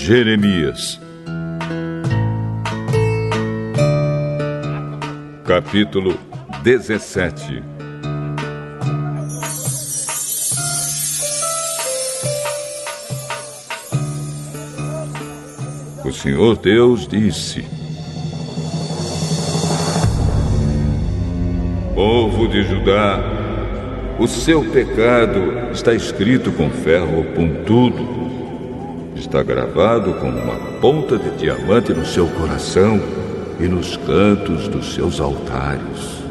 Jeremias, capítulo 17. O Senhor Deus disse: Povo de Judá, o seu pecado está escrito com ferro pontudo. Está gravado com uma ponta de diamante no seu coração e nos cantos dos seus altares.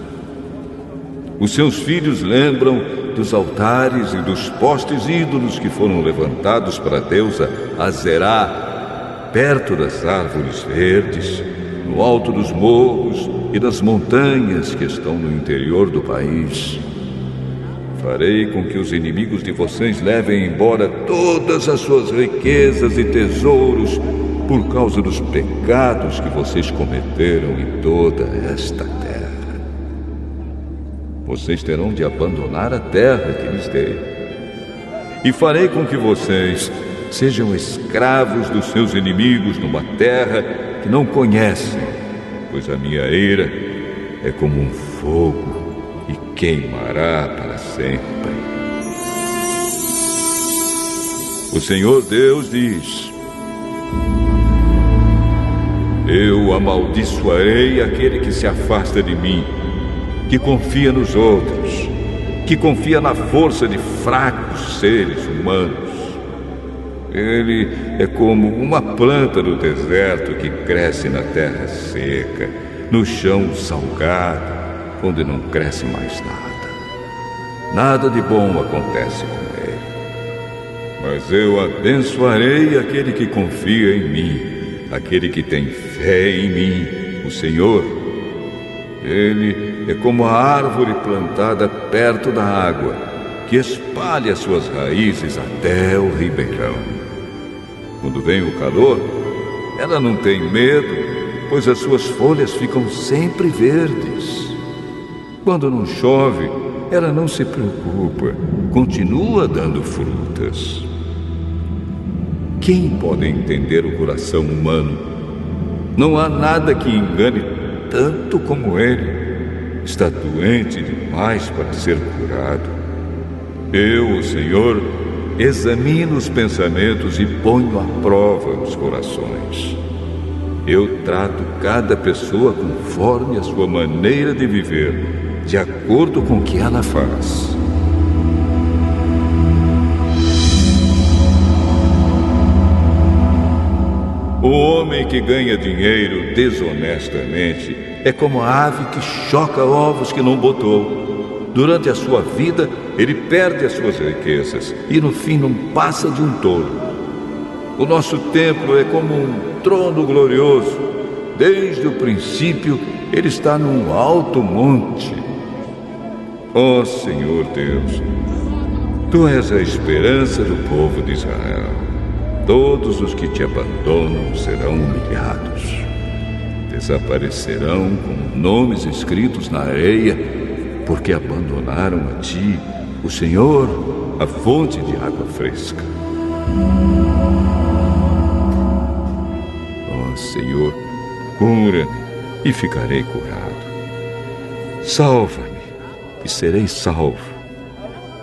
Os seus filhos lembram dos altares e dos postes ídolos que foram levantados para a deusa Azerá, perto das árvores verdes, no alto dos morros e das montanhas que estão no interior do país. Farei com que os inimigos de vocês levem embora todas as suas riquezas e tesouros por causa dos pecados que vocês cometeram em toda esta terra. Vocês terão de abandonar a terra que lhes dei. E farei com que vocês sejam escravos dos seus inimigos numa terra que não conhecem, pois a minha ira é como um fogo e queimará para sempre. O Senhor Deus diz: Eu amaldiçoarei aquele que se afasta de mim, que confia nos outros, que confia na força de fracos seres humanos. Ele é como uma planta do deserto que cresce na terra seca, no chão salgado, onde não cresce mais nada. Nada de bom acontece com ele. Mas eu abençoarei aquele que confia em mim, aquele que tem fé em mim, o Senhor. Ele é como a árvore plantada perto da água, que espalha suas raízes até o ribeirão. Quando vem o calor, ela não tem medo, pois as suas folhas ficam sempre verdes. Quando não chove, ela não se preocupa, continua dando frutas. Quem pode entender o coração humano? Não há nada que engane tanto como ele. Está doente demais para ser curado. Eu, o Senhor, examino os pensamentos e ponho à prova os corações. Eu trato cada pessoa conforme a sua maneira de viver, de acordo com o que ela faz. O homem que ganha dinheiro desonestamente é como a ave que choca ovos que não botou. Durante a sua vida, ele perde as suas riquezas e no fim não passa de um tolo. O nosso templo é como um trono glorioso. Desde o princípio, ele está num alto monte. Ó Senhor Deus, Tu és a esperança do povo de Israel. Todos os que te abandonam serão humilhados. Desaparecerão como nomes escritos na areia, porque abandonaram a Ti, o Senhor, a fonte de água fresca. Ó Senhor, cura-me e ficarei curado. Salva-me e serei salvo,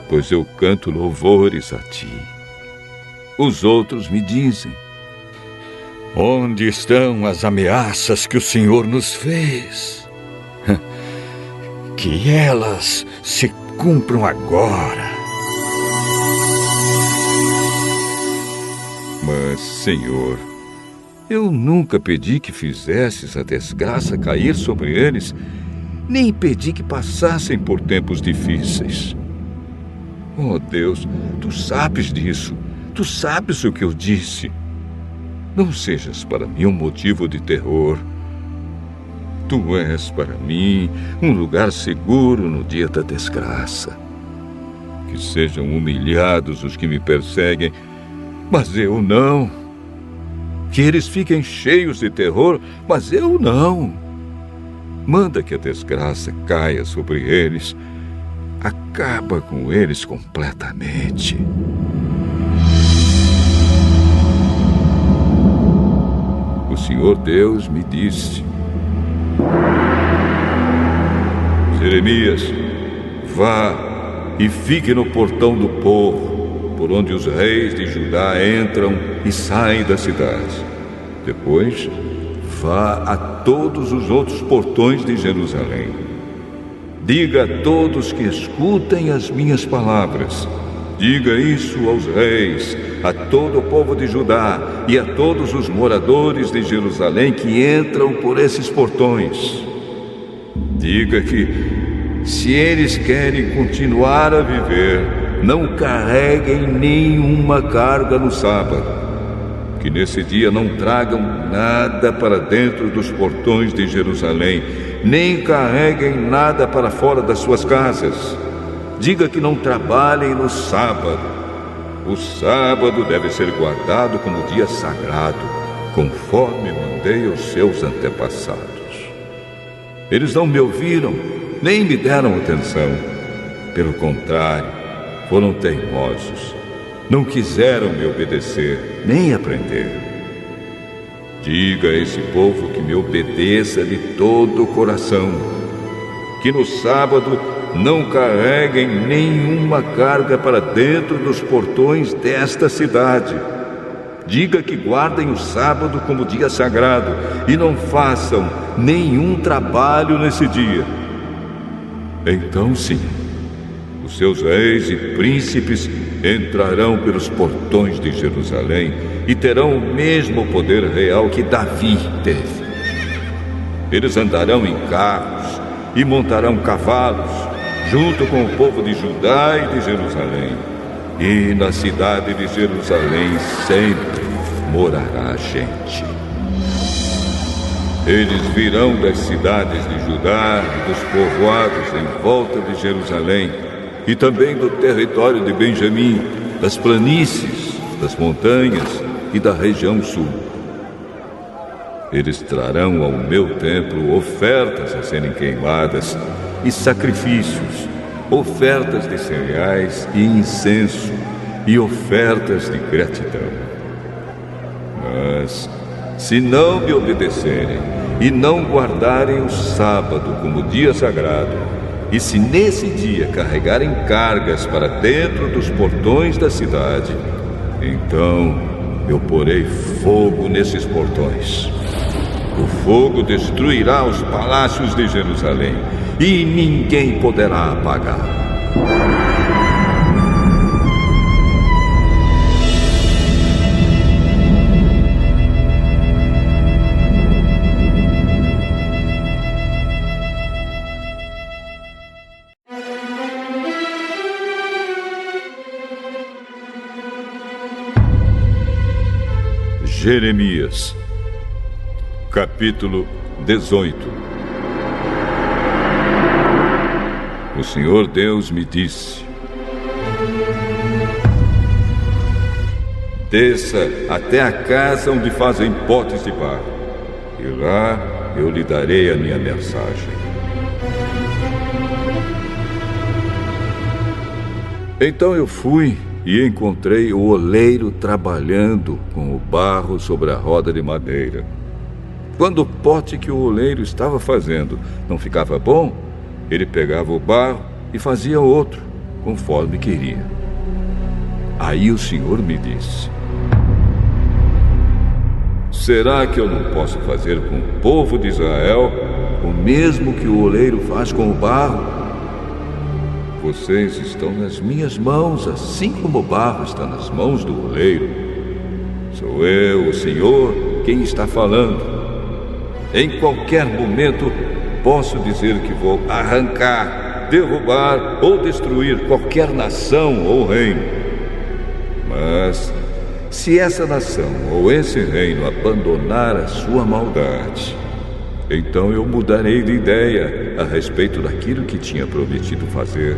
pois eu canto louvores a Ti. Os outros me dizem: onde estão as ameaças que o Senhor nos fez? Que elas se cumpram agora. Mas, Senhor, eu nunca pedi que fizesses a desgraça cair sobre eles, nem pedi que passassem por tempos difíceis. Oh Deus, Tu sabes disso. Tu sabes o que eu disse. Não sejas para mim um motivo de terror. Tu és para mim um lugar seguro no dia da desgraça. Que sejam humilhados os que me perseguem, mas eu não. Que eles fiquem cheios de terror, mas eu não. Manda que a desgraça caia sobre eles. Acaba com eles completamente. Senhor Deus me disse: Jeremias, vá e fique no portão do povo, por onde os reis de Judá entram e saem da cidade. Depois, vá a todos os outros portões de Jerusalém. Diga a todos que escutem as minhas palavras. Diga isso aos reis, a todo o povo de Judá e a todos os moradores de Jerusalém que entram por esses portões. Diga que, se eles querem continuar a viver, não carreguem nenhuma carga no sábado. Que nesse dia não tragam nada para dentro dos portões de Jerusalém, nem carreguem nada para fora das suas casas. Diga que não trabalhem no sábado. O sábado deve ser guardado como dia sagrado, conforme mandei aos seus antepassados. Eles não me ouviram, nem me deram atenção. Pelo contrário, foram teimosos. Não quiseram me obedecer, nem aprender. Diga a esse povo que me obedeça de todo o coração. Que no sábado não carreguem nenhuma carga para dentro dos portões desta cidade. Diga que guardem o sábado como dia sagrado e não façam nenhum trabalho nesse dia. Então sim, os seus reis e príncipes entrarão pelos portões de Jerusalém e terão o mesmo poder real que Davi teve. Eles andarão em carros e montarão cavalos, junto com o povo de Judá e de Jerusalém. E na cidade de Jerusalém sempre morará gente. Eles virão das cidades de Judá e dos povoados em volta de Jerusalém, e também do território de Benjamim, das planícies, das montanhas e da região sul. Eles trarão ao meu templo ofertas a serem queimadas e sacrifícios, ofertas de cereais e incenso e ofertas de gratidão. Mas, se não me obedecerem e não guardarem o sábado como dia sagrado, e se nesse dia carregarem cargas para dentro dos portões da cidade, então eu porei fogo nesses portões. O fogo destruirá os palácios de Jerusalém e ninguém poderá apagar. Jeremias, capítulo 18. O Senhor Deus me disse: desça até a casa onde fazem potes de barro, e lá eu lhe darei a minha mensagem. Então eu fui e encontrei o oleiro trabalhando com o barro sobre a roda de madeira. Quando o pote que o oleiro estava fazendo não ficava bom, ele pegava o barro e fazia outro, conforme queria. Aí o Senhor me disse: será que eu não posso fazer com o povo de Israel o mesmo que o oleiro faz com o barro? Vocês estão nas minhas mãos, assim como o barro está nas mãos do oleiro. Sou eu, o Senhor, quem está falando. Em qualquer momento, posso dizer que vou arrancar, derrubar ou destruir qualquer nação ou reino. Mas, se essa nação ou esse reino abandonar a sua maldade, então eu mudarei de ideia a respeito daquilo que tinha prometido fazer.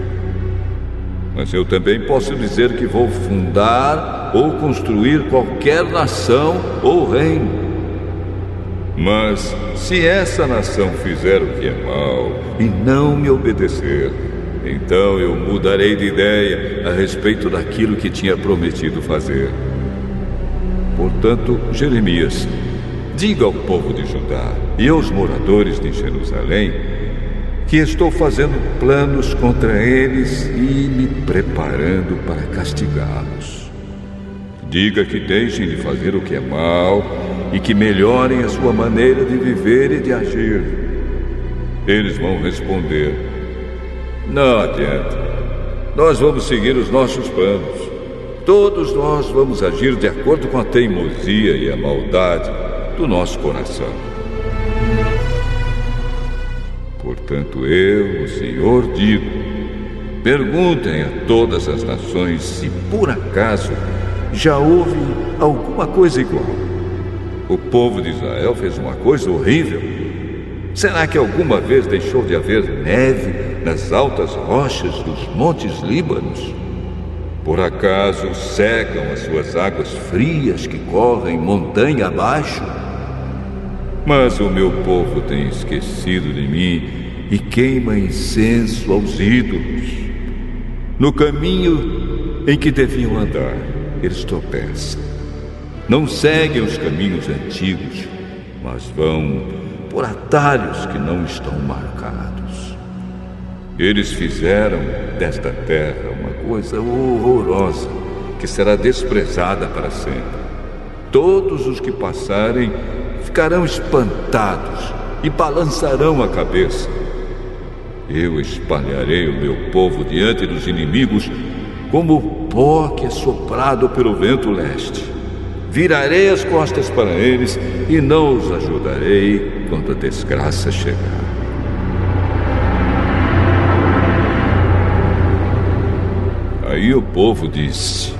Mas eu também posso dizer que vou fundar ou construir qualquer nação ou reino. Mas se essa nação fizer o que é mal e não me obedecer, então eu mudarei de ideia a respeito daquilo que tinha prometido fazer. Portanto, Jeremias, diga ao povo de Judá e aos moradores de Jerusalém que estou fazendo planos contra eles e me preparando para castigá-los. Diga que deixem de fazer o que é mal e que melhorem a sua maneira de viver e de agir. Eles vão responder: não adianta. Nós vamos seguir os nossos planos. Todos nós vamos agir de acordo com a teimosia e a maldade do nosso coração. Portanto, eu, o Senhor, digo: perguntem a todas as nações se por acaso já houve alguma coisa igual. O povo de Israel fez uma coisa horrível. Será que alguma vez deixou de haver neve nas altas rochas dos montes Líbanos? Por acaso secam as suas águas frias que correm montanha abaixo? Mas o meu povo tem esquecido de mim e queima incenso aos ídolos. No caminho em que deviam andar, eles tropeçam. Não seguem os caminhos antigos, mas vão por atalhos que não estão marcados. Eles fizeram desta terra uma coisa horrorosa que será desprezada para sempre. Todos os que passarem ficarão espantados e balançarão a cabeça. Eu espalharei o meu povo diante dos inimigos como o pó que é soprado pelo vento leste. Virarei as costas para eles e não os ajudarei quando a desgraça chegar. Aí o povo disse: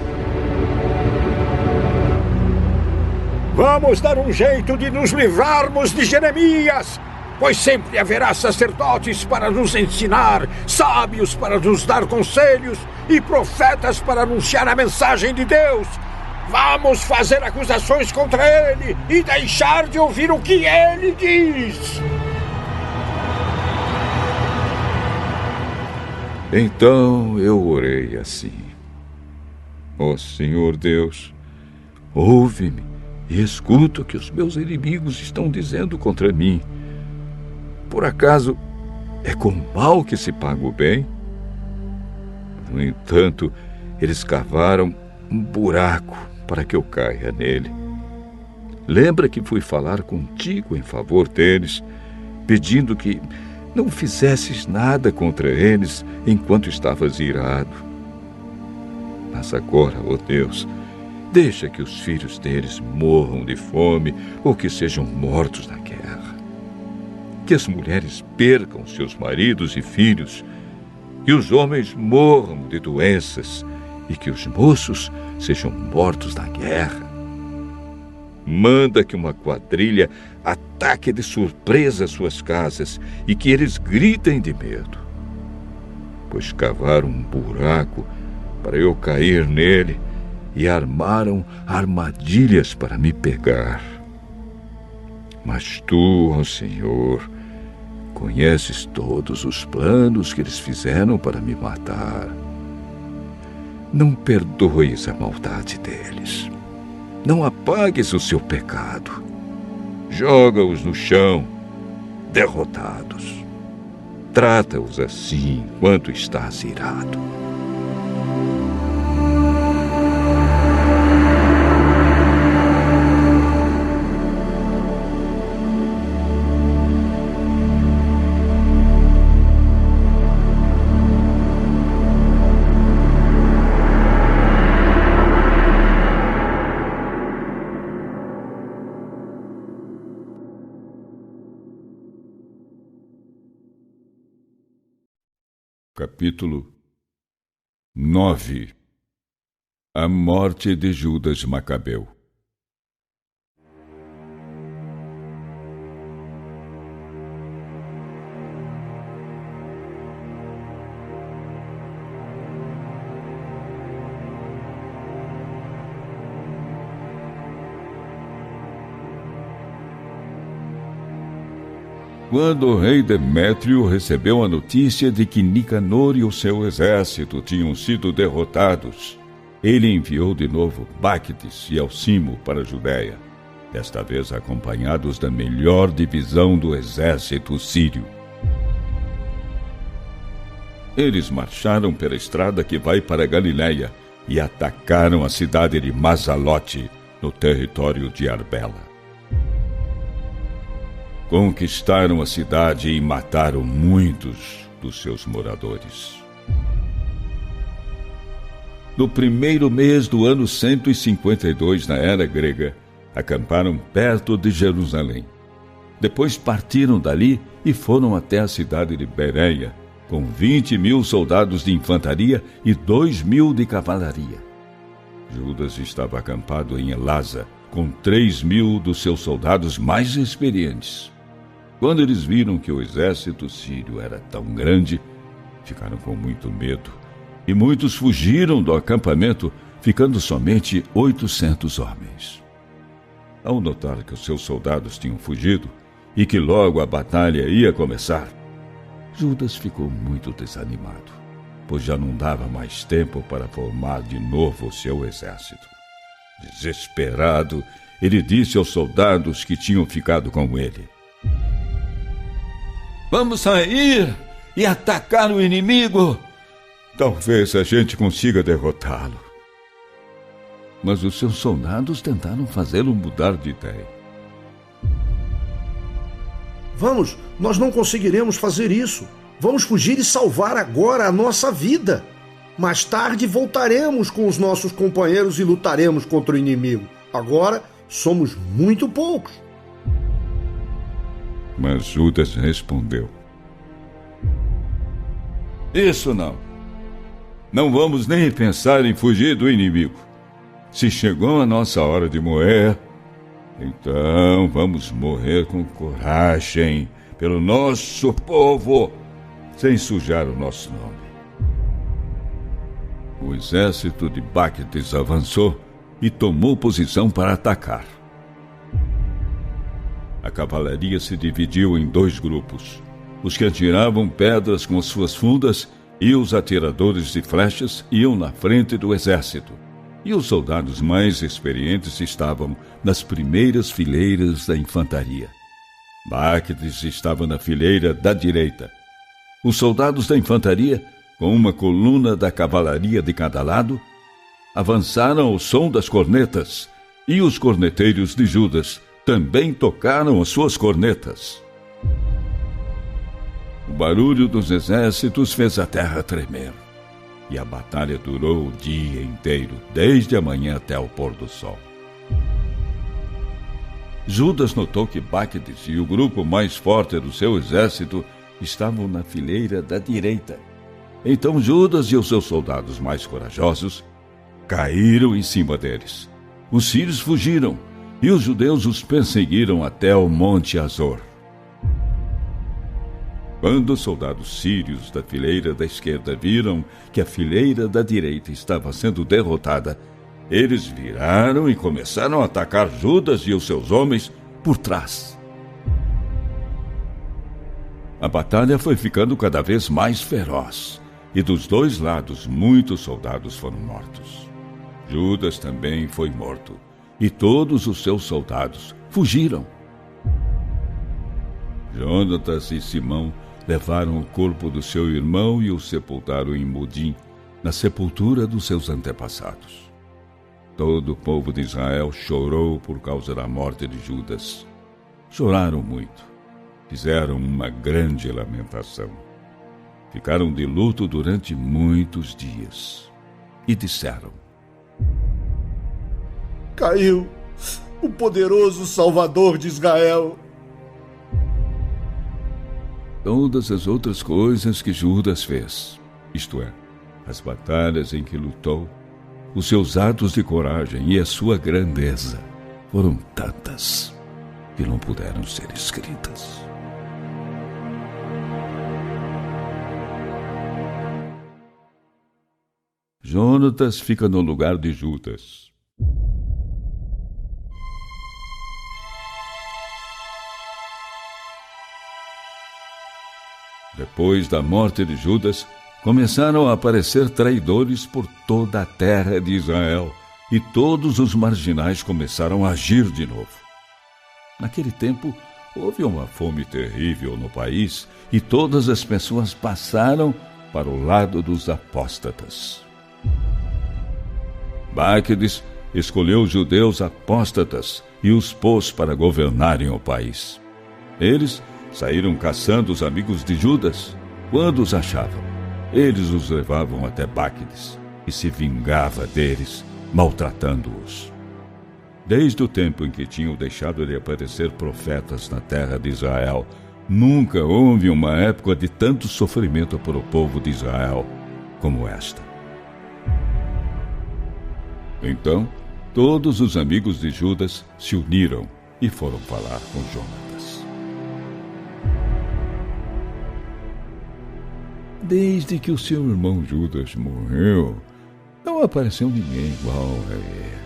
vamos dar um jeito de nos livrarmos de Jeremias, pois sempre haverá sacerdotes para nos ensinar, sábios para nos dar conselhos e profetas para anunciar a mensagem de Deus. Vamos fazer acusações contra ele e deixar de ouvir o que ele diz. Então eu orei assim: ó Senhor Deus, ouve-me e escuta o que os meus inimigos estão dizendo contra mim. Por acaso é com o mal que se paga o bem? No entanto, eles cavaram um buraco para que eu caia nele. Lembra que fui falar contigo em favor deles, pedindo que não fizesses nada contra eles enquanto estavas irado. Mas agora, ó Deus, deixa que os filhos deles morram de fome ou que sejam mortos na guerra. Que as mulheres percam seus maridos e filhos, que os homens morram de doenças e que os moços sejam mortos na guerra. Manda que uma quadrilha ataque de surpresa suas casas e que eles gritem de medo, pois cavaram um buraco para eu cair nele e armaram armadilhas para me pegar. Mas tu, ó Senhor, conheces todos os planos que eles fizeram para me matar. Não perdoes a maldade deles. Não apagues o seu pecado. Joga-os no chão, derrotados. Trata-os assim enquanto estás irado. Capítulo 9. A morte de Judas Macabeu. Quando o rei Demétrio recebeu a notícia de que Nicanor e o seu exército tinham sido derrotados, ele enviou de novo Bactes e Alcimo para a Judéia, desta vez acompanhados da melhor divisão do exército sírio. Eles marcharam pela estrada que vai para Galiléia e atacaram a cidade de Mazalote, no território de Arbela. Conquistaram a cidade e mataram muitos dos seus moradores. No primeiro mês do ano 152 na era grega, acamparam perto de Jerusalém. Depois partiram dali e foram até a cidade de Bereia, com 20.000 soldados de infantaria e 2.000 de cavalaria. Judas estava acampado em Elasa, com 3.000 dos seus soldados mais experientes. Quando eles viram que o exército sírio era tão grande, ficaram com muito medo, e muitos fugiram do acampamento, ficando somente 800 homens. Ao notar que os seus soldados tinham fugido e que logo a batalha ia começar, Judas ficou muito desanimado, pois já não dava mais tempo para formar de novo o seu exército. Desesperado, ele disse aos soldados que tinham ficado com ele: "Vamos sair e atacar o inimigo. Talvez a gente consiga derrotá-lo." Mas os seus soldados tentaram fazê-lo mudar de ideia. "Vamos, nós não conseguiremos fazer isso. Vamos fugir e salvar agora a nossa vida. Mais tarde voltaremos com os nossos companheiros e lutaremos contra o inimigo. Agora somos muito poucos." Mas Judas respondeu: "Isso não. Não vamos nem pensar em fugir do inimigo. Se chegou a nossa hora de morrer, então vamos morrer com coragem pelo nosso povo, sem sujar o nosso nome." O exército de Bactes avançou e tomou posição para atacar. A cavalaria se dividiu em 2 grupos: os que atiravam pedras com suas fundas e os atiradores de flechas iam na frente do exército, e os soldados mais experientes estavam nas primeiras fileiras da infantaria. Bactes estava na fileira da direita. Os soldados da infantaria, com uma coluna da cavalaria de cada lado, avançaram ao som das cornetas, e os corneteiros de Judas também tocaram as suas cornetas. O barulho dos exércitos fez a terra tremer, e a batalha durou o dia inteiro, desde a manhã até o pôr do sol. Judas notou que Bactes e o grupo mais forte do seu exército estavam na fileira da direita. Então Judas e os seus soldados mais corajosos caíram em cima deles. Os sírios fugiram, e os judeus os perseguiram até o Monte Azor. Quando os soldados sírios da fileira da esquerda viram que a fileira da direita estava sendo derrotada, eles viraram e começaram a atacar Judas e os seus homens por trás. A batalha foi ficando cada vez mais feroz, e dos 2 lados muitos soldados foram mortos. Judas também foi morto, e todos os seus soldados fugiram. Jonatas e Simão levaram o corpo do seu irmão e o sepultaram em Modim, na sepultura dos seus antepassados. Todo o povo de Israel chorou por causa da morte de Judas. Choraram muito, fizeram uma grande lamentação. Ficaram de luto durante muitos dias e disseram: "Caiu o poderoso Salvador de Israel." Todas as outras coisas que Judas fez, isto é, as batalhas em que lutou, os seus atos de coragem e a sua grandeza, foram tantas que não puderam ser escritas. Jonatas fica no lugar de Judas. Depois da morte de Judas, começaram a aparecer traidores por toda a terra de Israel, e todos os marginais começaram a agir de novo. Naquele tempo, houve uma fome terrível no país e todas as pessoas passaram para o lado dos apóstatas. Báquides escolheu os judeus apóstatas e os pôs para governarem o país. Eles saíram caçando os amigos de Judas. Quando os achavam, eles os levavam até Báquides e se vingava deles, maltratando-os. Desde o tempo em que tinham deixado de aparecer profetas na terra de Israel, nunca houve uma época de tanto sofrimento para o povo de Israel como esta. Então, todos os amigos de Judas se uniram e foram falar com Jonatas. Desde que o seu irmão Judas morreu, não apareceu ninguém igual a ele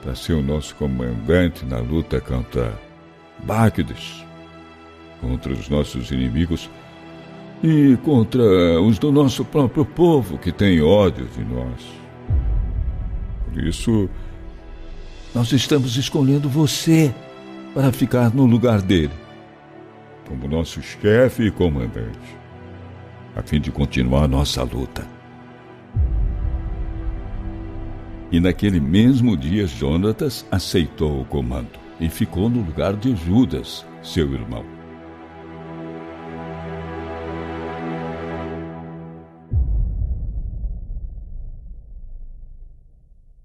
para ser o nosso comandante na luta contra Báquides, contra os nossos inimigos e contra os do nosso próprio povo que tem ódio de nós. Por isso, nós estamos escolhendo você para ficar no lugar dele, como nosso chefe e comandante, a fim de continuar nossa luta. E naquele mesmo dia, Jonatas aceitou o comando e ficou no lugar de Judas, seu irmão.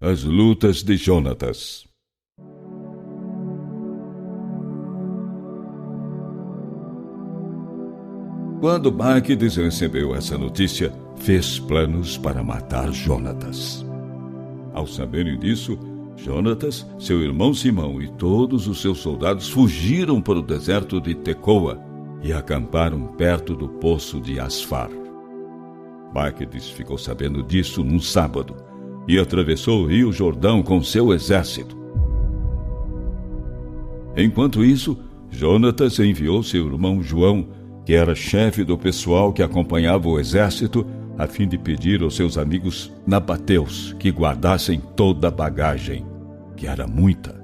As lutas de Jonatas. Quando Báquides recebeu essa notícia, fez planos para matar Jonatas. Ao saberem disso, Jonatas, seu irmão Simão e todos os seus soldados fugiram para o deserto de Tecoa e acamparam perto do poço de Asfar. Báquides ficou sabendo disso num sábado e atravessou o rio Jordão com seu exército. Enquanto isso, Jonatas enviou seu irmão João, que era chefe do pessoal que acompanhava o exército, a fim de pedir aos seus amigos nabateus que guardassem toda a bagagem, que era muita.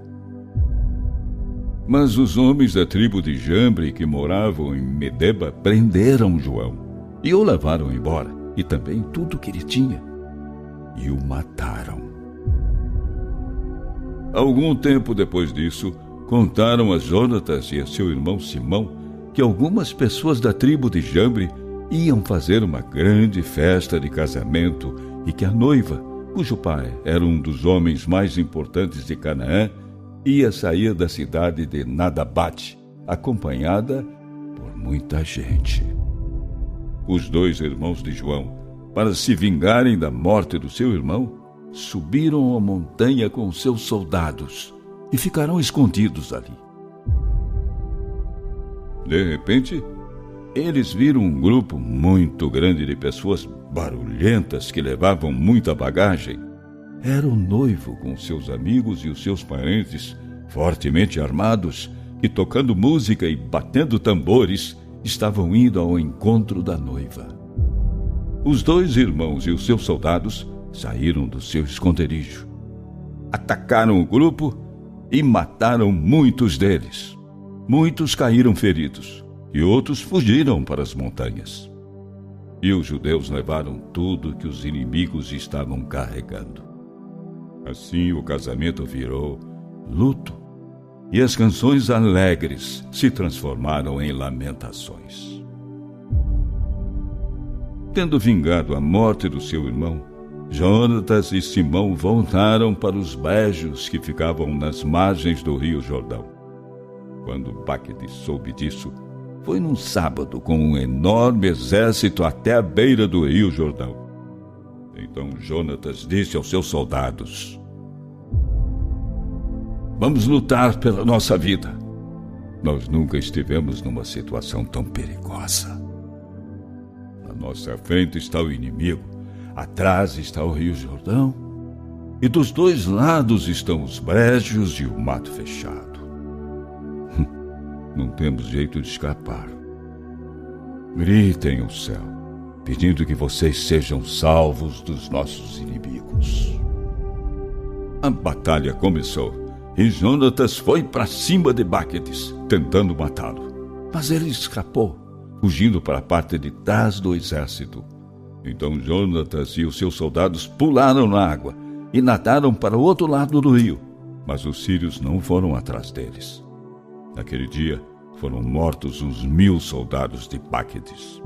Mas os homens da tribo de Jambre que moravam em Medeba prenderam João e o levaram embora, e também tudo que ele tinha, e o mataram. Algum tempo depois disso, contaram a Jonatas e a seu irmão Simão que algumas pessoas da tribo de Jambre iam fazer uma grande festa de casamento e que a noiva, cujo pai era um dos homens mais importantes de Canaã, ia sair da cidade de Nadabate, acompanhada por muita gente. Os dois irmãos de João, para se vingarem da morte do seu irmão, subiram a montanha com seus soldados e ficaram escondidos ali. De repente, eles viram um grupo muito grande de pessoas barulhentas que levavam muita bagagem. Era o noivo com seus amigos e os seus parentes, fortemente armados, que, tocando música e batendo tambores, estavam indo ao encontro da noiva. Os dois irmãos e os seus soldados saíram do seu esconderijo, atacaram o grupo e mataram muitos deles. Muitos caíram feridos e outros fugiram para as montanhas. E os judeus levaram tudo que os inimigos estavam carregando. Assim o casamento virou luto e as canções alegres se transformaram em lamentações. Tendo vingado a morte do seu irmão, Jonatas e Simão voltaram para os brejos que ficavam nas margens do rio Jordão. Quando Báquides soube disso, foi num sábado com um enorme exército até a beira do rio Jordão. Então Jonatas disse aos seus soldados: "Vamos lutar pela nossa vida. Nós nunca estivemos numa situação tão perigosa. Na nossa frente está o inimigo, atrás está o rio Jordão, e dos dois lados estão os brejos e o mato fechado. Não temos jeito de escapar. Gritem ao céu, pedindo que vocês sejam salvos dos nossos inimigos." A batalha começou e Jonatas foi para cima de Báquides, tentando matá-lo. Mas ele escapou, fugindo para a parte de trás do exército. Então Jonatas e os seus soldados pularam na água e nadaram para o outro lado do rio, mas os sírios não foram atrás deles. Naquele dia, foram mortos uns 1000 soldados de Báquides.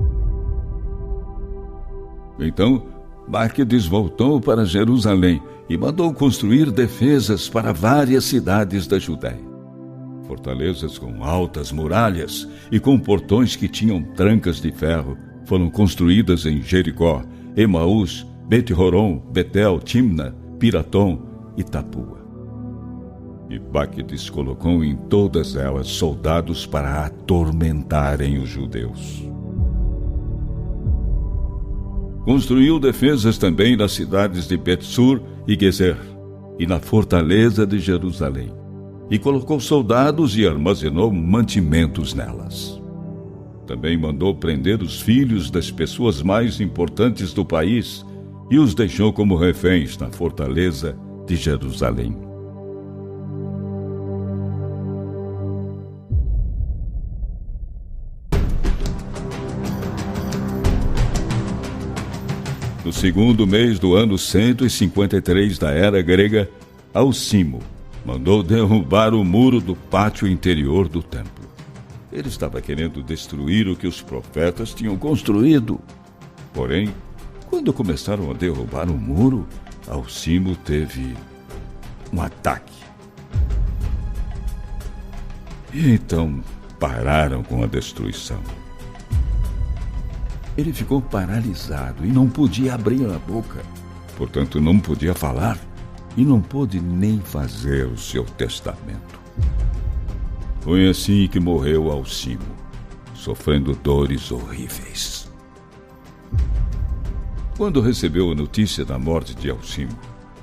Então, Báquides voltou para Jerusalém e mandou construir defesas para várias cidades da Judéia. Fortalezas com altas muralhas e com portões que tinham trancas de ferro foram construídas em Jericó, Emaús, Bet-Horon, Betel, Timna, Piratom e Tapua. E Báquides colocou em todas elas soldados para atormentarem os judeus. Construiu defesas também nas cidades de Bet-Sur e Gezer, e na fortaleza de Jerusalém, e colocou soldados e armazenou mantimentos nelas. Também mandou prender os filhos das pessoas mais importantes do país e os deixou como reféns na fortaleza de Jerusalém. No segundo mês do ano 153 da era grega, Alcimo mandou derrubar o muro do pátio interior do templo. Ele estava querendo destruir o que os profetas tinham construído. Porém, quando começaram a derrubar o muro, Alcimo teve um ataque. E então pararam com a destruição. Ele ficou paralisado e não podia abrir a boca. Portanto, não podia falar e não pôde nem fazer o seu testamento. Foi assim que morreu Alcimo, sofrendo dores horríveis. Quando recebeu a notícia da morte de Alcimo,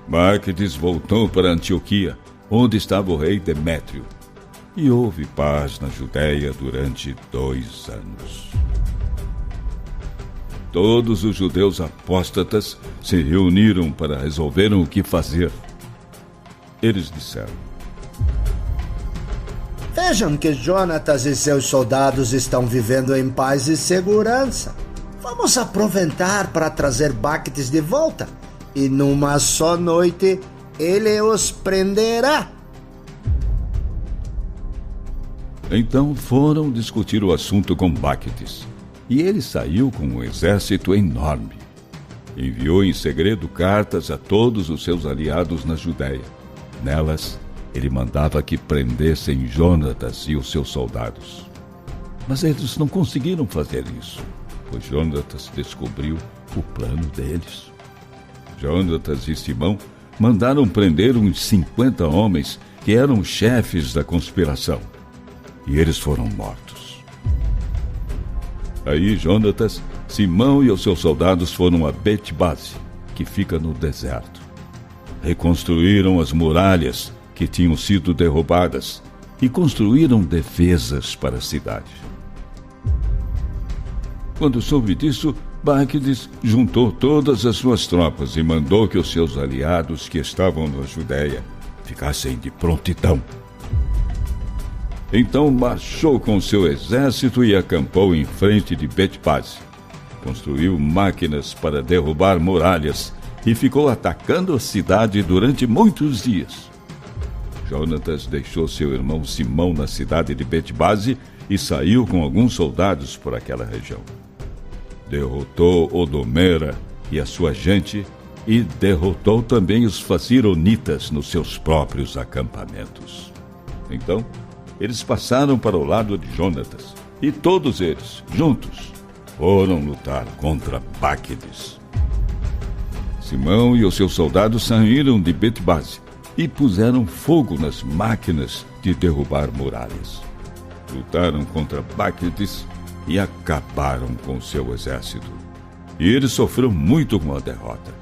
Báquides voltou para Antioquia, onde estava o rei Demétrio, e houve paz na Judéia durante 2 anos. Todos os judeus apóstatas se reuniram para resolver o que fazer. Eles disseram: Vejam que Jonatas e seus soldados estão vivendo em paz e segurança. Vamos aproveitar para trazer Báquides de volta, e numa só noite ele os prenderá. Então foram discutir o assunto com Báquides. E ele saiu com um exército enorme. Enviou em segredo cartas a todos os seus aliados na Judéia. Nelas, ele mandava que prendessem Jonatas e os seus soldados. Mas eles não conseguiram fazer isso, pois Jonatas descobriu o plano deles. Jonatas e Simão mandaram prender uns 50 homens que eram chefes da conspiração. E eles foram mortos. Aí Jonatas, Simão e os seus soldados foram a Bet-Base, que fica no deserto. Reconstruíram as muralhas que tinham sido derrubadas e construíram defesas para a cidade. Quando soube disso, Báquides juntou todas as suas tropas e mandou que os seus aliados que estavam na Judéia ficassem de prontidão. Então marchou com seu exército e acampou em frente de Bet-Base. Construiu máquinas para derrubar muralhas e ficou atacando a cidade durante muitos dias. Jonatas deixou seu irmão Simão na cidade de Bet-Base e saiu com alguns soldados por aquela região. Derrotou Odomera e a sua gente e derrotou também os Facironitas nos seus próprios acampamentos. Então, eles passaram para o lado de Jonatas, e todos eles, juntos, foram lutar contra Báquides. Simão e os seus soldados saíram de Bet-Base e puseram fogo nas máquinas de derrubar muralhas. Lutaram contra Báquides e acabaram com seu exército. E ele sofreu muito com a derrota,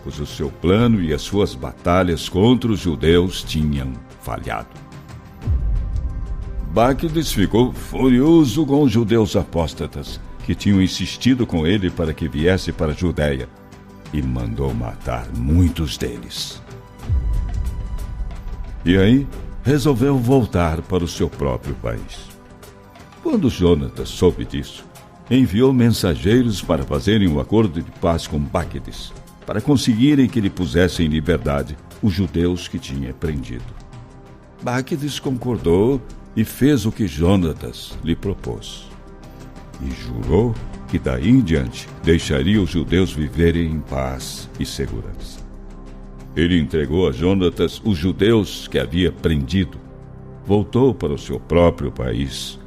pois o seu plano e as suas batalhas contra os judeus tinham falhado. Báquides ficou furioso com os judeus apóstatas, que tinham insistido com ele para que viesse para a Judéia, e mandou matar muitos deles. E aí, resolveu voltar para o seu próprio país. Quando Jonatas soube disso, enviou mensageiros para fazerem um acordo de paz com Báquides, para conseguirem que ele pusesse em liberdade os judeus que tinha prendido. Báquides concordou e fez o que Jonatas lhe propôs. E jurou que daí em diante deixaria os judeus viverem em paz e segurança. Ele entregou a Jonatas os judeus que havia prendido, voltou para o seu próprio país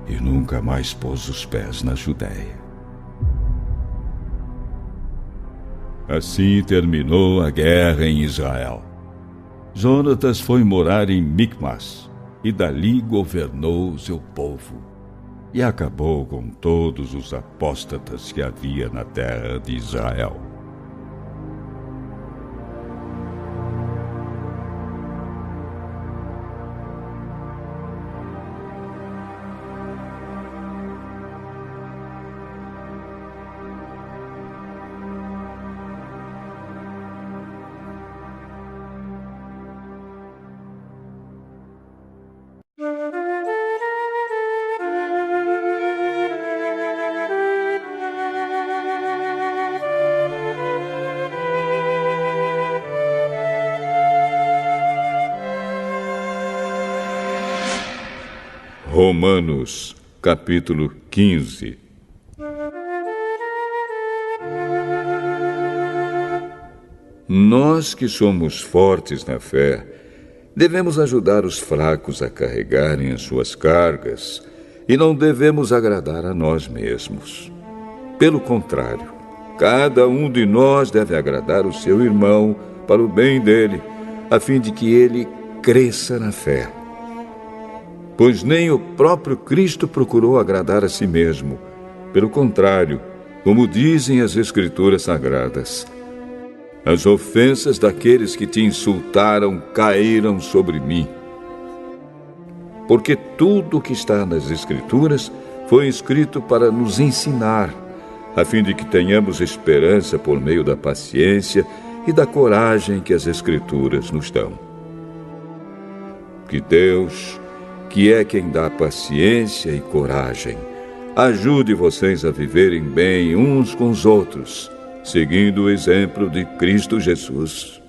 e nunca mais pôs os pés na Judéia. Assim terminou a guerra em Israel. Jonatas foi morar em Micmas e dali governou o seu povo e acabou com todos os apóstatas que havia na terra de Israel. Romanos, capítulo 15. Nós que somos fortes na fé, devemos ajudar os fracos a carregarem as suas cargas e não devemos agradar a nós mesmos. Pelo contrário, cada um de nós deve agradar o seu irmão para o bem dele, a fim de que ele cresça na fé. Pois nem o próprio Cristo procurou agradar a si mesmo. Pelo contrário, como dizem as Escrituras Sagradas, as ofensas daqueles que te insultaram caíram sobre mim. Porque tudo o que está nas Escrituras foi escrito para nos ensinar, a fim de que tenhamos esperança por meio da paciência e da coragem que as Escrituras nos dão. Que Deus, que é quem dá paciência e coragem, ajude vocês a viverem bem uns com os outros, seguindo o exemplo de Cristo Jesus.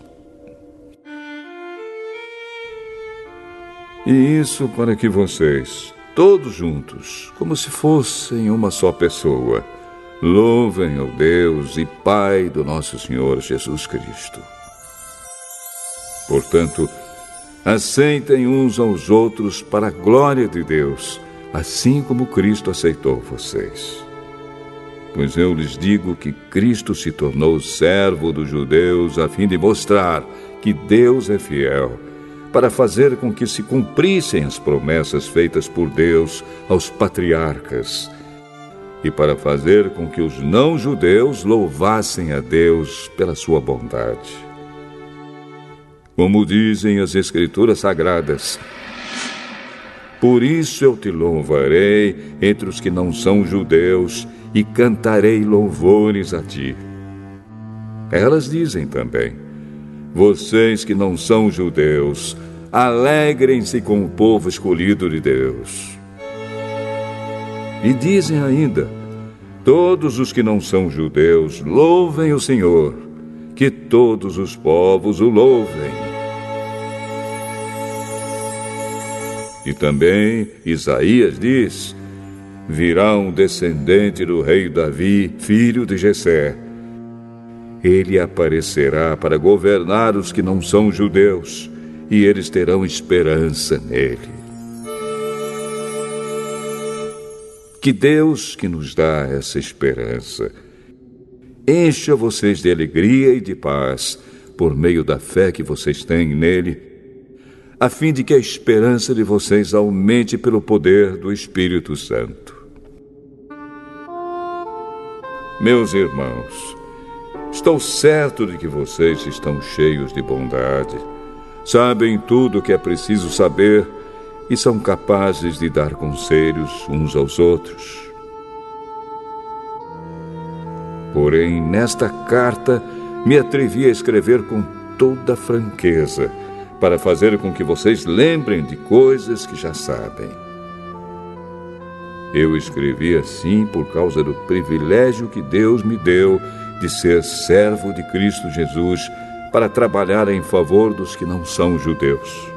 E isso para que vocês, todos juntos, como se fossem uma só pessoa, louvem ao Deus e Pai do nosso Senhor Jesus Cristo. Portanto, aceitem uns aos outros para a glória de Deus, assim como Cristo aceitou vocês. Pois eu lhes digo que Cristo se tornou servo dos judeus a fim de mostrar que Deus é fiel, para fazer com que se cumprissem as promessas feitas por Deus aos patriarcas, e para fazer com que os não-judeus louvassem a Deus pela sua bondade. Como dizem as Escrituras Sagradas, por isso eu te louvarei entre os que não são judeus e cantarei louvores a ti. Elas dizem também, vocês que não são judeus, alegrem-se com o povo escolhido de Deus. E dizem ainda, todos os que não são judeus, louvem o Senhor, que todos os povos o louvem. E também Isaías diz, virá um descendente do rei Davi, filho de Jessé. Ele aparecerá para governar os que não são judeus, e eles terão esperança nele. Que Deus, que nos dá essa esperança, encha vocês de alegria e de paz por meio da fé que vocês têm nele, a fim de que a esperança de vocês aumente pelo poder do Espírito Santo. Meus irmãos, estou certo de que vocês estão cheios de bondade, sabem tudo o que é preciso saber e são capazes de dar conselhos uns aos outros. Porém, nesta carta, me atrevi a escrever com toda franqueza, para fazer com que vocês lembrem de coisas que já sabem. Eu escrevi assim por causa do privilégio que Deus me deu de ser servo de Cristo Jesus para trabalhar em favor dos que não são judeus.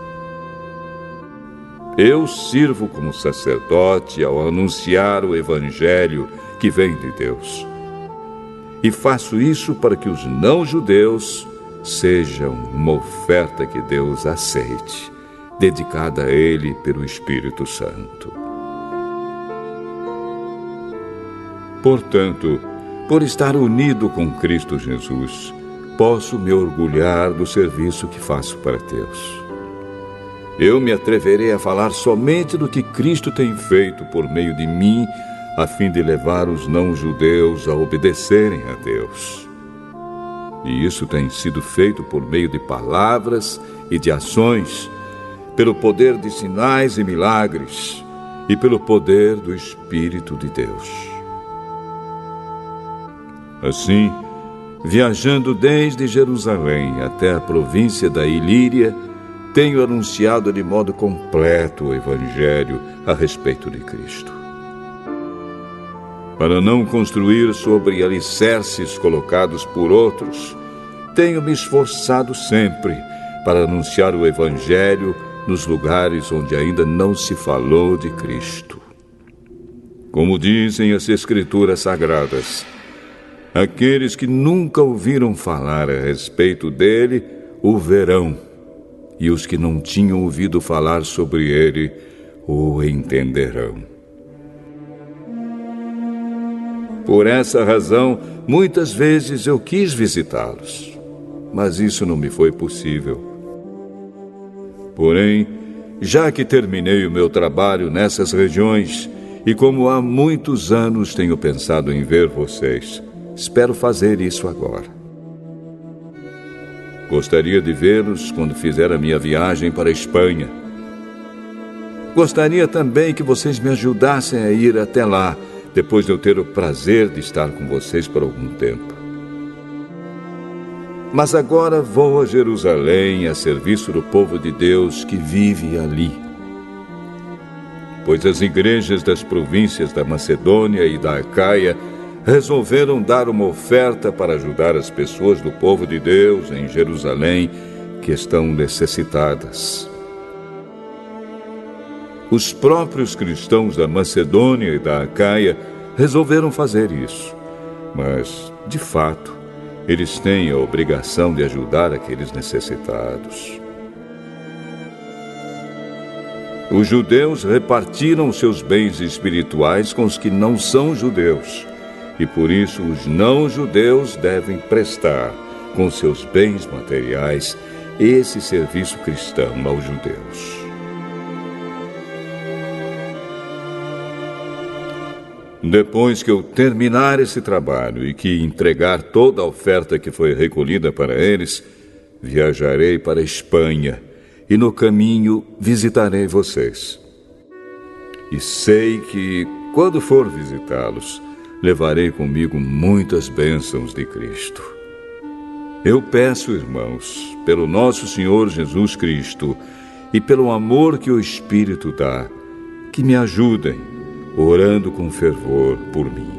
Eu sirvo como sacerdote ao anunciar o Evangelho que vem de Deus. E faço isso para que os não-judeus sejam uma oferta que Deus aceite, dedicada a Ele pelo Espírito Santo. Portanto, por estar unido com Cristo Jesus, posso me orgulhar do serviço que faço para Deus. Eu me atreverei a falar somente do que Cristo tem feito por meio de mim, a fim de levar os não-judeus a obedecerem a Deus. E isso tem sido feito por meio de palavras e de ações, pelo poder de sinais e milagres e pelo poder do Espírito de Deus. Assim, viajando desde Jerusalém até a província da Ilíria, tenho anunciado de modo completo o Evangelho a respeito de Cristo. Para não construir sobre alicerces colocados por outros, tenho me esforçado sempre para anunciar o Evangelho nos lugares onde ainda não se falou de Cristo. Como dizem as Escrituras Sagradas, aqueles que nunca ouviram falar a respeito dele o verão, e os que não tinham ouvido falar sobre ele o entenderão. Por essa razão, muitas vezes eu quis visitá-los, mas isso não me foi possível. Porém, já que terminei o meu trabalho nessas regiões, e como há muitos anos tenho pensado em ver vocês, espero fazer isso agora. Gostaria de vê-los quando fizer a minha viagem para a Espanha. Gostaria também que vocês me ajudassem a ir até lá, depois de eu ter o prazer de estar com vocês por algum tempo. Mas agora vou a Jerusalém a serviço do povo de Deus que vive ali. Pois as igrejas das províncias da Macedônia e da Acaia resolveram dar uma oferta para ajudar as pessoas do povo de Deus em Jerusalém que estão necessitadas. Os próprios cristãos da Macedônia e da Acaia resolveram fazer isso, mas, de fato, eles têm a obrigação de ajudar aqueles necessitados. Os judeus repartiram seus bens espirituais com os que não são judeus, e por isso os não-judeus devem prestar, com seus bens materiais, esse serviço cristão aos judeus. Depois que eu terminar esse trabalho e que entregar toda a oferta que foi recolhida para eles, viajarei para a Espanha e no caminho visitarei vocês. E sei que, quando for visitá-los, levarei comigo muitas bênçãos de Cristo. Eu peço, irmãos, pelo nosso Senhor Jesus Cristo e pelo amor que o Espírito dá, que me ajudem, orando com fervor por mim.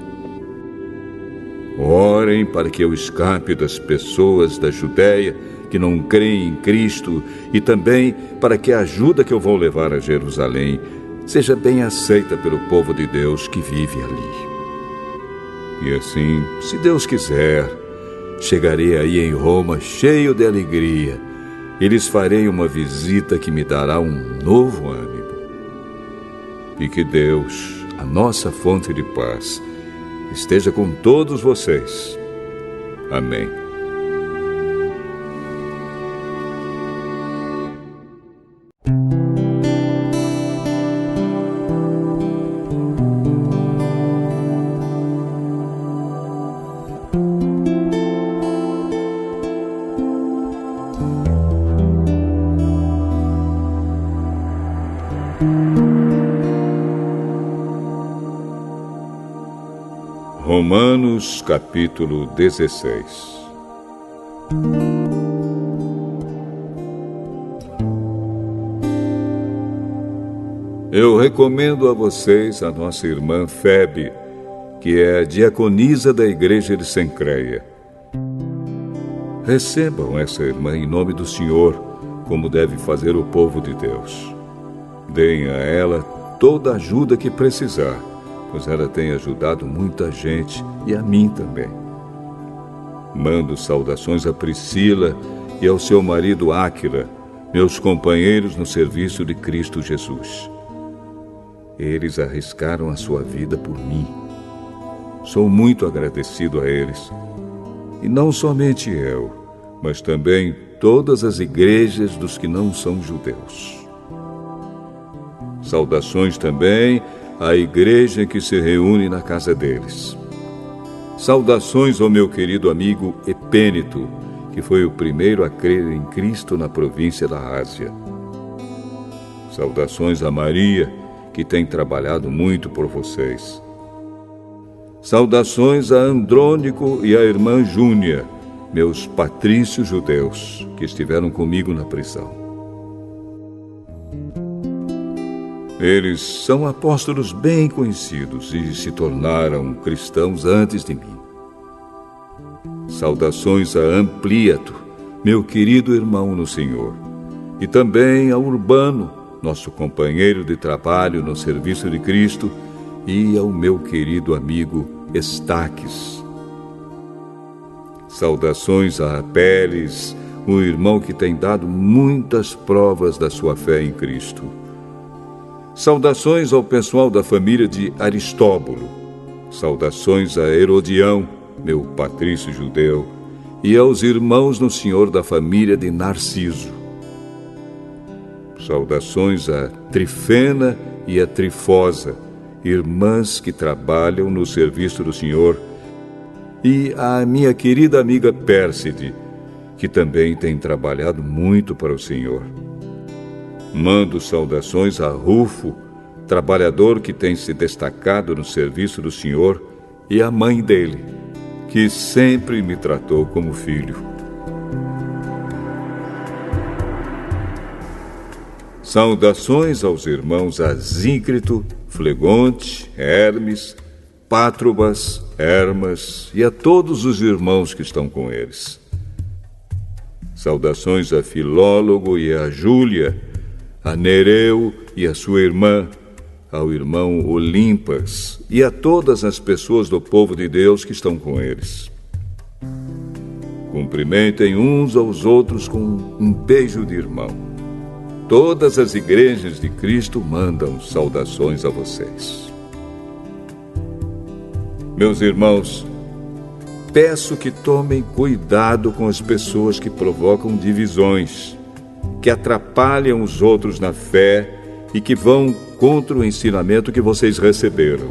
Orem para que eu escape das pessoas da Judéia que não creem em Cristo e também para que a ajuda que eu vou levar a Jerusalém seja bem aceita pelo povo de Deus que vive ali. E assim, se Deus quiser, chegarei aí em Roma cheio de alegria e lhes farei uma visita que me dará um novo ânimo. E que Deus, a nossa fonte de paz, esteja com todos vocês. Amém. Romanos capítulo 16. Eu recomendo a vocês a nossa irmã Febe, que é diaconisa da igreja de Sencreia. Recebam essa irmã em nome do Senhor, como deve fazer o povo de Deus. Deem a ela toda a ajuda que precisar, pois ela tem ajudado muita gente e a mim também. Mando saudações a Priscila e ao seu marido Áquila, meus companheiros no serviço de Cristo Jesus. Eles arriscaram a sua vida por mim. Sou muito agradecido a eles. E não somente eu, mas também todas as igrejas dos que não são judeus. Saudações também à igreja que se reúne na casa deles. Saudações ao meu querido amigo Epêneto, que foi o primeiro a crer em Cristo na província da Ásia. Saudações a Maria, que tem trabalhado muito por vocês. Saudações a Andrônico e a irmã Júnia, meus patrícios judeus, que estiveram comigo na prisão. Eles são apóstolos bem conhecidos e se tornaram cristãos antes de mim. Saudações a Ampliato, meu querido irmão no Senhor, e também a Urbano, nosso companheiro de trabalho no serviço de Cristo, e ao meu querido amigo Estaques. Saudações a Apeles, um irmão que tem dado muitas provas da sua fé em Cristo. Saudações ao pessoal da família de Aristóbulo. Saudações a Herodião, meu patrício judeu, e aos irmãos no Senhor da família de Narciso. Saudações a Trifena e a Trifosa, irmãs que trabalham no serviço do Senhor, e à minha querida amiga Pérside, que também tem trabalhado muito para o Senhor. Mando saudações a Rufo, trabalhador que tem se destacado no serviço do Senhor, e à mãe dele, que sempre me tratou como filho. Saudações aos irmãos Asíncrito, Flegonte, Hermes, Pátrobas, Hermas e a todos os irmãos que estão com eles. Saudações a Filólogo e a Júlia, a Nereu e a sua irmã, ao irmão Olimpas e a todas as pessoas do povo de Deus que estão com eles. Cumprimentem uns aos outros com um beijo de irmão. Todas as igrejas de Cristo mandam saudações a vocês. Meus irmãos, peço que tomem cuidado com as pessoas que provocam divisões, que atrapalham os outros na fé e que vão contra o ensinamento que vocês receberam.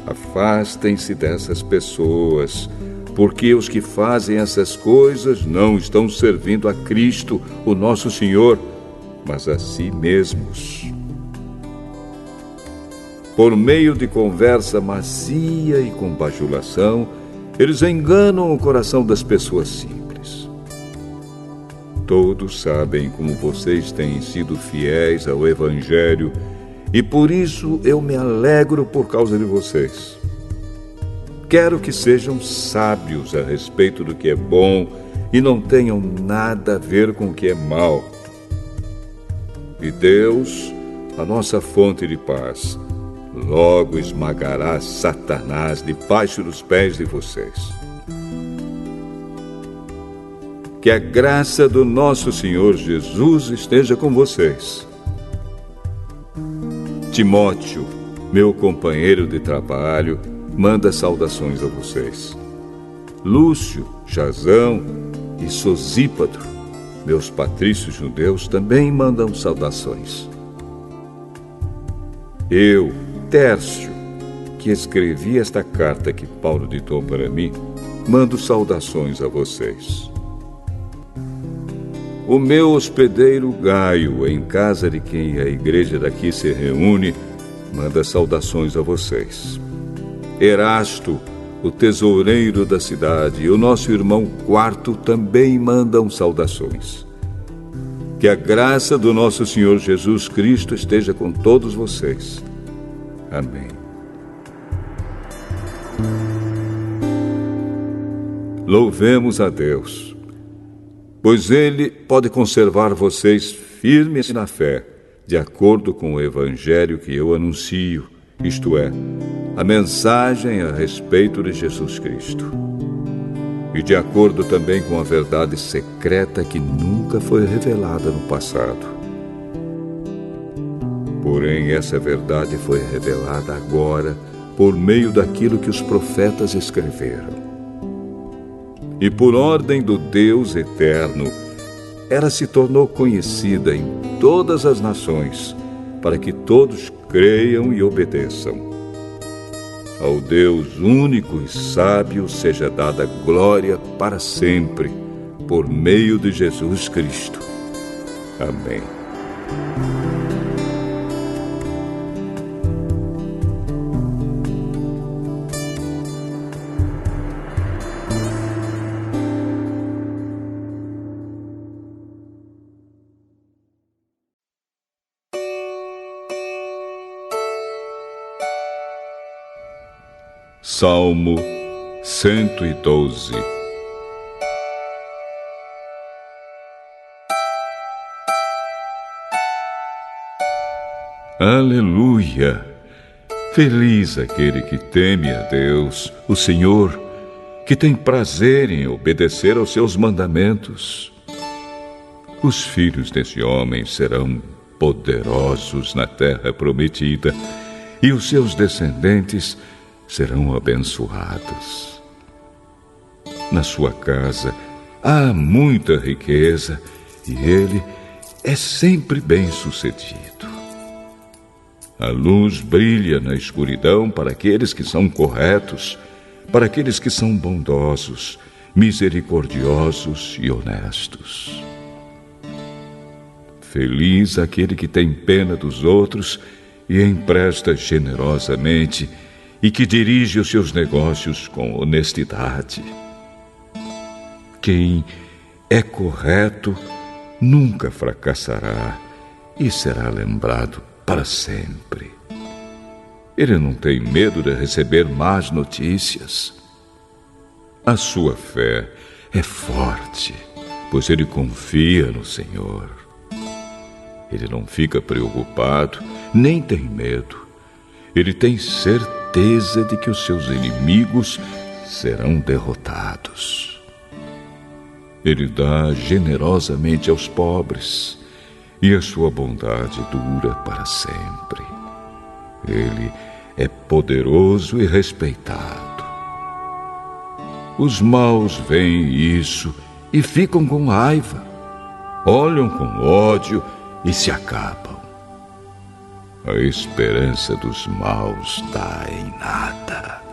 Afastem-se dessas pessoas, porque os que fazem essas coisas não estão servindo a Cristo, o nosso Senhor, mas a si mesmos. Por meio de conversa macia e com bajulação, eles enganam o coração das pessoas simples. Todos sabem como vocês têm sido fiéis ao Evangelho e por isso eu me alegro por causa de vocês. Quero que sejam sábios a respeito do que é bom e não tenham nada a ver com o que é mal. E Deus, a nossa fonte de paz, logo esmagará Satanás debaixo dos pés de vocês. Que a graça do nosso Senhor Jesus esteja com vocês. Timóteo, meu companheiro de trabalho, manda saudações a vocês. Lúcio, Jasão e Sosípatro, meus patrícios judeus, também mandam saudações. Eu, Tércio, que escrevi esta carta que Paulo ditou para mim, mando saudações a vocês. O meu hospedeiro Gaio, em casa de quem a igreja daqui se reúne, manda saudações a vocês. Erasto, o tesoureiro da cidade, e o nosso irmão Quarto também mandam saudações. Que a graça do nosso Senhor Jesus Cristo esteja com todos vocês. Amém. Louvemos a Deus, pois Ele pode conservar vocês firmes na fé, de acordo com o Evangelho que eu anuncio, isto é, a mensagem a respeito de Jesus Cristo. E de acordo também com a verdade secreta que nunca foi revelada no passado. Porém, essa verdade foi revelada agora por meio daquilo que os profetas escreveram. E por ordem do Deus eterno, ela se tornou conhecida em todas as nações, para que todos creiam e obedeçam. Ao Deus único e sábio seja dada glória para sempre, por meio de Jesus Cristo. Amém. Salmo 112. Aleluia! Feliz aquele que teme a Deus, o Senhor, que tem prazer em obedecer aos seus mandamentos. Os filhos desse homem serão poderosos na terra prometida, e os seus descendentes serão abençoados. Na sua casa há muita riqueza e ele é sempre bem-sucedido. A luz brilha na escuridão para aqueles que são corretos, para aqueles que são bondosos, misericordiosos e honestos. Feliz aquele que tem pena dos outros e empresta generosamente, e que dirige os seus negócios com honestidade. Quem é correto nunca fracassará e será lembrado para sempre. Ele não tem medo de receber más notícias. A sua fé é forte, pois ele confia no Senhor. Ele não fica preocupado, nem tem medo. Ele tem certeza de que os seus inimigos serão derrotados. Ele dá generosamente aos pobres, e a sua bondade dura para sempre. Ele é poderoso e respeitado. Os maus veem isso e ficam com raiva, olham com ódio e se acabam. A esperança dos maus dá em nada.